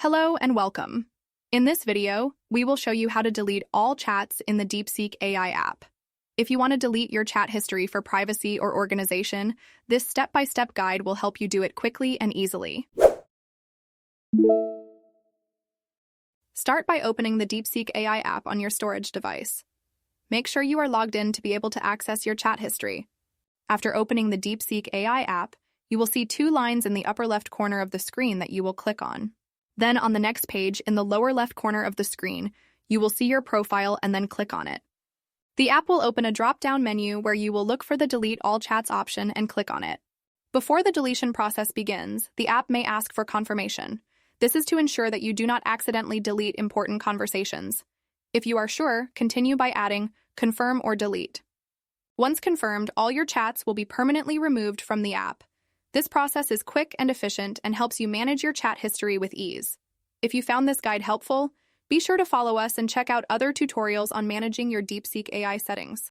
Hello and welcome. In this video, we will show you how to delete all chats in the DeepSeek AI app. If you want to delete your chat history for privacy or organization, this step-by-step guide will help you do it quickly and easily. Start by opening the DeepSeek AI app on your storage device. Make sure you are logged in to be able to access your chat history. After opening the DeepSeek AI app, you will see two lines in the upper left corner of the screen that you will click on. Then on the next page, in the lower left corner of the screen, you will see your profile and then click on it. The app will open a drop-down menu where you will look for the Delete All Chats option and click on it. Before the deletion process begins, the app may ask for confirmation. This is to ensure that you do not accidentally delete important conversations. If you are sure, continue by adding Confirm or Delete. Once confirmed, all your chats will be permanently removed from the app. This process is quick and efficient and helps you manage your chat history with ease. If you found this guide helpful, be sure to follow us and check out other tutorials on managing your DeepSeek AI settings.